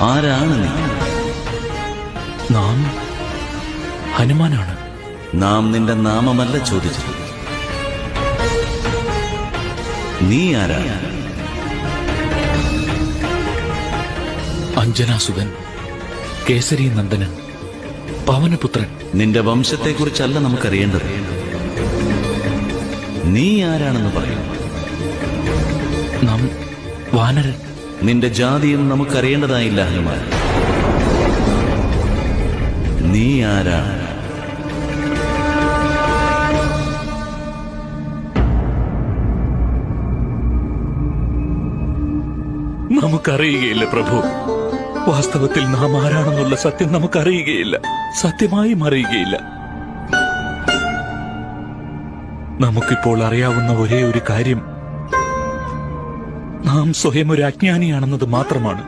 ആരാണ് നീ? നാം ഹനുമാനാണ്. നാം നിന്റെ നാമമല്ല ചോദിച്ചത്. നീ ആരാണ്? അഞ്ജനാസുതൻ, കേസരി നന്ദനൻ, പവനപുത്രൻ. നിന്റെ വംശത്തെക്കുറിച്ചല്ല നമുക്കറിയേണ്ടത്. നീ ആരാണെന്ന് പറയൂ. നാം വാനരൻ. നിന്റെ ജാതിയും നമുക്കറിയേണ്ടതായില്ല ഹനുമാൻ. നീ ആരാണ്? നമുക്കറിയുകയില്ല പ്രഭു. വാസ്തവത്തിൽ നാം ആരാണെന്നുള്ള സത്യം നമുക്കറിയുകയില്ല, സത്യമായും അറിയുകയില്ല. നമുക്കിപ്പോൾ അറിയാവുന്ന ഒരേ ഒരു കാര്യം നാം സ്വയം ഒരു അജ്ഞാനിയാണെന്നത് മാത്രമാണ്.